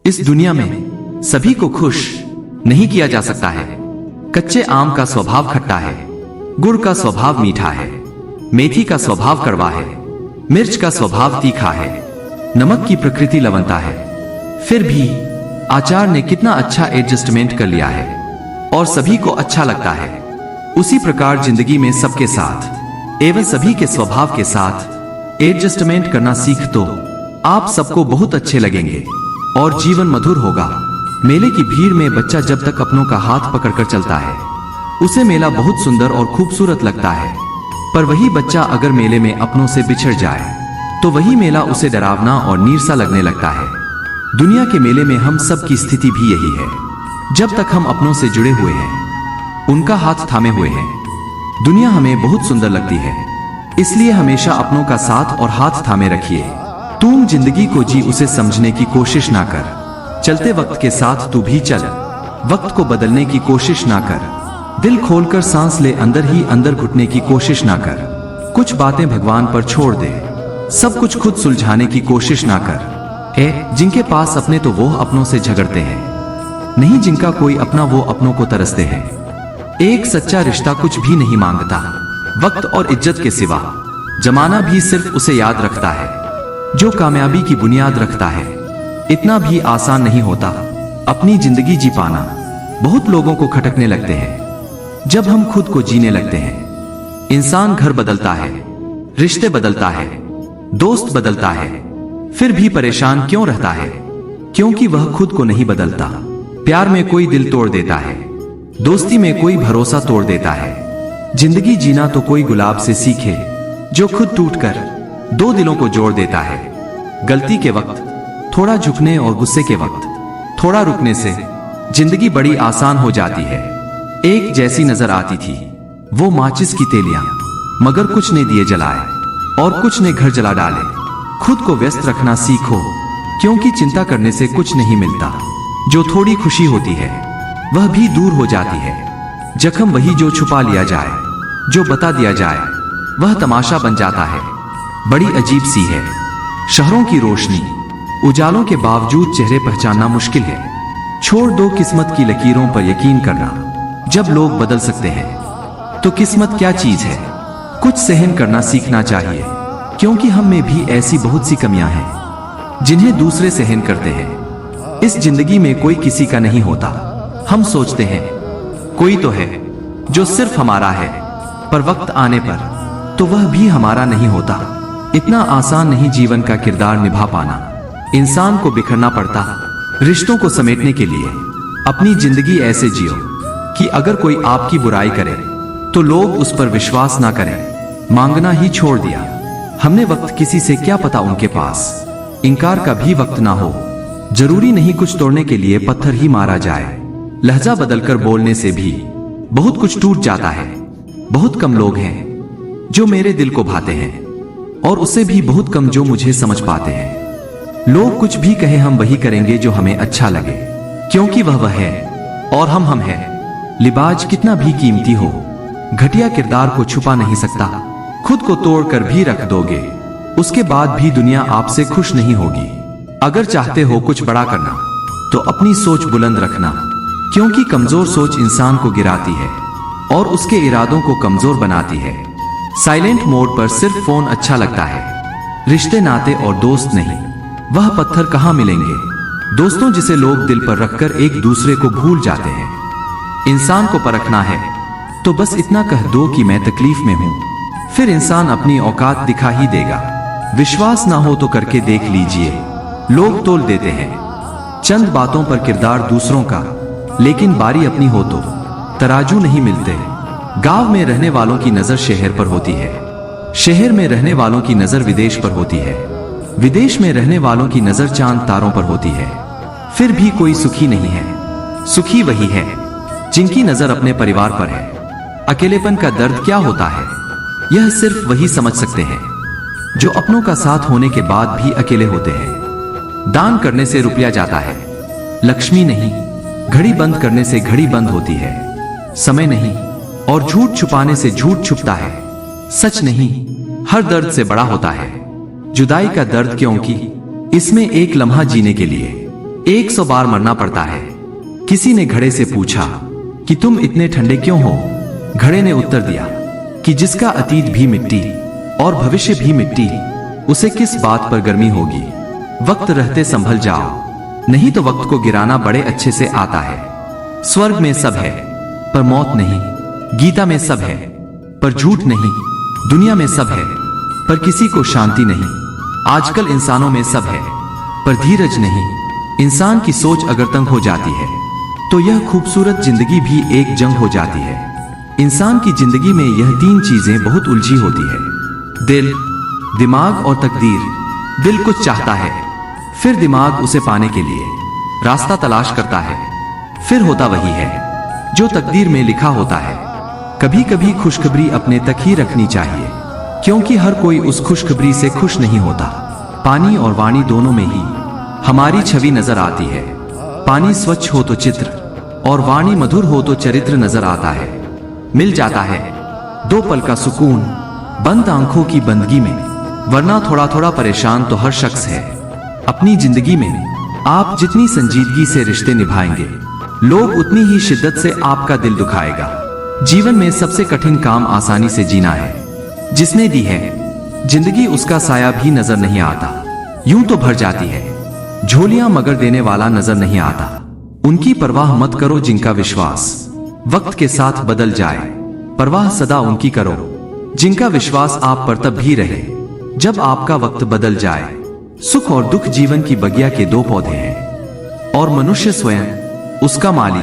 इस दुनिया में सभी को खुश नहीं किया जा सकता है। कच्चे आम का स्वभाव खट्टा है, गुड़ का स्वभाव मीठा है, मेथी का स्वभाव कड़वा है, मिर्च का स्वभाव तीखा है, नमक की प्रकृति लवणता है। फिर भी आचार ने कितना अच्छा एडजस्टमेंट कर लिया है और सभी को अच्छा लगता है। उसी प्रकार जिंदगी में सबके साथ एवं सभी के स्वभाव के साथ एडजस्टमेंट करना सीख तो आप सबको बहुत अच्छे लगेंगे और जीवन मधुर होगा। मेले की भीड़ में बच्चा जब तक अपनों का हाथ पकड़कर चलता है उसे मेला बहुत सुंदर और खूबसूरत लगता है, पर वही बच्चा अगर मेले में अपनों से बिछड़ जाए तो वही मेला उसे डरावना और नीरसा लगने लगता है। दुनिया के मेले में हम सब की स्थिति भी यही है। जब तक हम अपनों से जुड़े हुए हैं, उनका हाथ थामे हुए हैं, दुनिया हमें बहुत सुंदर लगती है। इसलिए हमेशा अपनों का साथ और हाथ थामे रखिए। तुम जिंदगी को जी उसे समझने की कोशिश ना कर, चलते वक्त के साथ तू भी चल। वक्त को बदलने की कोशिश ना कर, दिल खोलकर सांस ले, अंदर ही अंदर घुटने की कोशिश ना कर। कुछ बातें भगवान पर छोड़ दे, सब कुछ खुद सुलझाने की कोशिश ना कर। जिनके पास अपने तो वो अपनों से झगड़ते हैं, नहीं जिनका कोई अपना वो अपनों को तरसते हैं। एक सच्चा रिश्ता कुछ भी नहीं मांगता, वक्त और इज्जत के सिवा। जमाना भी सिर्फ उसे याद रखता है जो कामयाबी की बुनियाद रखता है। इतना भी आसान नहीं होता अपनी जिंदगी जी पाना। बहुत लोगों को खटकने लगते हैं जब हम खुद को जीने लगते हैं। इंसान घर बदलता है, रिश्ते बदलता है, दोस्त बदलता है, फिर भी परेशान क्यों रहता है? क्योंकि वह खुद को नहीं बदलता। प्यार में कोई दिल तोड़ देता है, दोस्ती में कोई भरोसा तोड़ देता है। जिंदगी जीना तो कोई गुलाब से सीखे जो खुद टूटकर दो दिलों को जोड़ देता है। गलती के वक्त थोड़ा झुकने और गुस्से के वक्त थोड़ा रुकने से जिंदगी बड़ी आसान हो जाती है। एक जैसी नजर आती थी वो माचिस की तेलियां, मगर कुछ ने दिए जलाए और कुछ ने घर जला डाले। खुद को व्यस्त रखना सीखो, क्योंकि चिंता करने से कुछ नहीं मिलता। जो थोड़ी खुशी होती है वह भी दूर हो जाती है। जख्म वही जो छुपा लिया जाए, जो बता दिया जाए वह तमाशा बन जाता है। बड़ी अजीब सी है शहरों की रोशनी, उजालों के बावजूद चेहरे पहचानना मुश्किल है। छोड़ दो किस्मत की लकीरों पर यकीन करना। जब लोग बदल सकते हैं तो किस्मत क्या चीज है? कुछ सहन करना सीखना चाहिए, क्योंकि हम में भी ऐसी बहुत सी कमियां हैं जिन्हें दूसरे सहन करते हैं। इस जिंदगी में कोई किसी का नहीं होता। हम सोचते हैं कोई तो है जो सिर्फ हमारा है, पर वक्त आने पर तो वह भी हमारा नहीं होता। इतना आसान नहीं जीवन का किरदार निभा पाना। इंसान को बिखरना पड़ता रिश्तों को समेटने के लिए। अपनी जिंदगी ऐसे जियो कि अगर कोई आपकी बुराई करे तो लोग उस पर विश्वास ना करें। मांगना ही छोड़ दिया हमने वक्त, किसी से क्या पता उनके पास इनकार का भी वक्त ना हो। जरूरी नहीं कुछ तोड़ने के लिए पत्थर ही मारा जाए। लहजा बदलकर बोलने से भी बहुत कुछ टूट जाता है। बहुत कम लोग हैं जो मेरे दिल को भाते हैं, और उससे भी बहुत कम जो मुझे समझ पाते हैं। लोग कुछ भी कहे हम वही करेंगे जो हमें अच्छा लगे, क्योंकि वह है और हम हैं। लिबाज कितना भी कीमती हो, घटिया किरदार को छुपा नहीं सकता। खुद को तोड़कर भी रख दोगे, उसके बाद भी दुनिया आपसे खुश नहीं होगी। अगर चाहते हो कुछ बड़ा करना तो अपनी सोच बुलंद रखना, क्योंकि कमजोर सोच इंसान को गिराती है और उसके इरादों को कमजोर बनाती है। साइलेंट मोड पर सिर्फ फोन अच्छा लगता है, रिश्ते नाते और दोस्त नहीं। वह पत्थर कहाँ मिलेंगे? दोस्तों जिसे लोग दिल पर रखकर एक दूसरे को भूल जाते हैं। इंसान को परखना है तो बस इतना कह दो कि मैं तकलीफ में हूं, फिर इंसान अपनी औकात दिखा ही देगा। विश्वास ना हो तो करके देख लीजिए, लोग तोल देते हैं चंद बातों पर किरदार दूसरों का, लेकिन बारी अपनी हो तो तराजू नहीं मिलते। गांव में रहने वालों की नजर शहर पर होती है, शहर में रहने वालों की नजर विदेश पर होती है, विदेश में रहने वालों की नजर चांद तारों पर होती है। फिर भी कोई सुखी नहीं है। सुखी वही है जिनकी नजर अपने परिवार पर है। अकेलेपन का दर्द क्या होता है यह सिर्फ वही समझ सकते हैं जो अपनों का साथ होने के बाद भी अकेले होते हैं। दान करने से रुपया जाता है, लक्ष्मी नहीं। घड़ी बंद करने से घड़ी बंद होती है, समय नहीं। और झूठ छुपाने से झूठ छुपता है, सच नहीं। हर दर्द से बड़ा होता है जुदाई का दर्द, क्योंकि इसमें एक लम्हा जीने के लिए 100 बार मरना पड़ता है। किसी ने घड़े से पूछा कि तुम इतने ठंडे क्यों हो? घड़े ने उत्तर दिया कि जिसका अतीत भी मिट्टी और भविष्य भी मिट्टी, उसे किस बात पर गर्मी होगी। वक्त रहते संभल जाओ, नहीं तो वक्त को गिराना बड़े अच्छे से आता है। स्वर्ग में सब है पर मौत नहीं, गीता में सब है पर झूठ नहीं, दुनिया में सब है पर किसी को शांति नहीं। आजकल इंसानों में सब है पर धीरज नहीं। इंसान की सोच अगर तंग हो जाती है तो यह खूबसूरत जिंदगी भी एक जंग हो जाती है। इंसान की जिंदगी में यह 3 चीजें बहुत उलझी होती है, दिल, दिमाग और तकदीर। दिल कुछ चाहता है, फिर दिमाग उसे पाने के लिए रास्ता तलाश करता है, फिर होता वही है जो तकदीर में लिखा होता है। कभी कभी खुशखबरी अपने तक ही रखनी चाहिए, क्योंकि हर कोई उस खुशखबरी से खुश नहीं होता। पानी और वाणी दोनों में ही हमारी छवि नजर आती है। पानी स्वच्छ हो तो चित्र और वाणी मधुर हो तो चरित्र नजर आता है। मिल जाता है 2 पल का सुकून बंद आंखों की बंदगी में, वरना थोड़ा थोड़ा परेशान तो हर शख्स है। अपनी जिंदगी में आप जितनी संजीदगी से रिश्ते निभाएंगे, लोग उतनी ही शिद्दत से आपका दिल दुखाएगा। जीवन में सबसे कठिन काम आसानी से जीना है। जिसने दी है जिंदगी, उसका साया भी नजर नहीं आता। यूं तो भर जाती है झोलियां, मगर देने वाला नजर नहीं आता। उनकी परवाह मत करो जिनका विश्वास वक्त के साथ बदल जाए, परवाह सदा उनकी करो जिनका विश्वास आप पर तब भी रहे जब आपका वक्त बदल जाए। सुख और दुख जीवन की बगिया के 2 पौधे हैं और मनुष्य स्वयं उसका माली।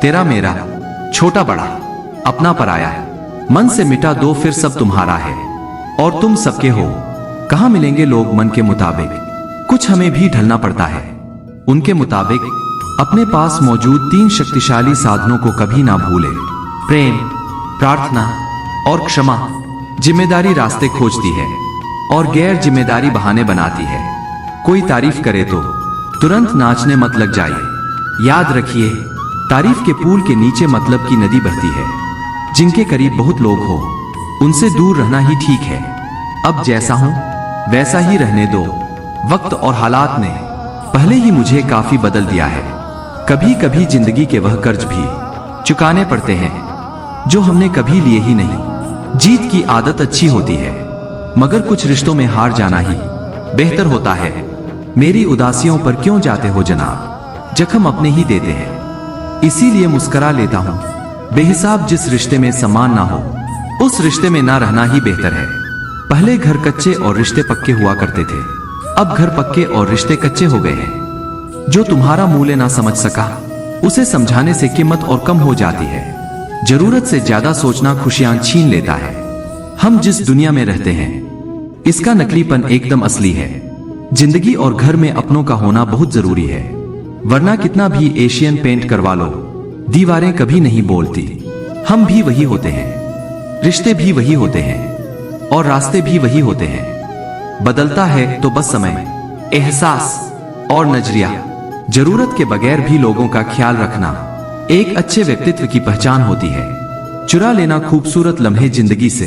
तेरा मेरा, छोटा बड़ा, अपना पराया, मन से मिटा दो फिर सब तुम्हारा है और तुम सबके हो। कहां मिलेंगे लोग मन के मुताबिक, कुछ हमें भी ढलना पड़ता है उनके मुताबिक। अपने पास मौजूद 3 शक्तिशाली साधनों को कभी ना भूले, प्रेम, प्रार्थना और क्षमा। जिम्मेदारी रास्ते खोजती है और गैर जिम्मेदारी बहाने बनाती है। कोई तारीफ करे तो तुरंत नाचने मत लग जाइए। याद रखिए, तारीफ के पुल के नीचे मतलब की नदी बहती है। जिनके करीब बहुत लोग हो, उनसे दूर रहना ही ठीक है। अब जैसा हूं वैसा ही रहने दो। वक्त और हालात ने पहले ही मुझे काफी बदल दिया है। कभी कभी जिंदगी के वह कर्ज भी चुकाने पड़ते हैं जो हमने कभी लिए ही नहीं। जीत की आदत अच्छी होती है, मगर कुछ रिश्तों में हार जाना ही बेहतर होता है। मेरी उदासियों पर क्यों जाते हो जनाब, जख्म अपने ही देते हैं। इसीलिए मुस्करा लेता हूं। बेहिसाब जिस रिश्ते में सम्मान ना हो, उस रिश्ते में ना रहना ही बेहतर है। पहले घर कच्चे और रिश्ते पक्के हुआ करते थे, अब घर पक्के और रिश्ते कच्चे हो गए हैं। जो तुम्हारा मूल्य ना समझ सका, उसे समझाने से कीमत और कम हो जाती है। जरूरत से ज्यादा सोचना खुशियां छीन लेता है। हम जिस दुनिया में रहते हैं, इसका नकलीपन एकदम असली है। जिंदगी और घर में अपनों का होना बहुत जरूरी है, वरना कितना भी एशियन पेंट करवा लो, दीवारें कभी नहीं बोलती। हम भी वही होते हैं, रिश्ते भी वही होते हैं और रास्ते भी वही होते हैं। बदलता है तो बस समय, एहसास और नजरिया। जरूरत के बगैर भी लोगों का ख्याल रखना एक अच्छे व्यक्तित्व की पहचान होती है। चुरा लेना खूबसूरत लम्हे जिंदगी से,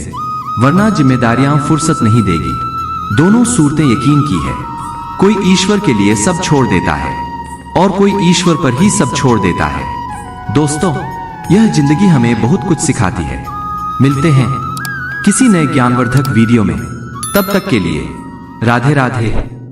वरना जिम्मेदारियां फुर्सत नहीं देगी। दोनों सूरतें यकीन की है। कोई ईश्वर के लिए सब छोड़ देता है और कोई ईश्वर पर ही सब छोड़ देता है। दोस्तों, यह जिंदगी हमें बहुत कुछ सिखाती है। मिलते हैं किसी नए ज्ञानवर्धक वीडियो में, तब तक के लिए राधे राधे।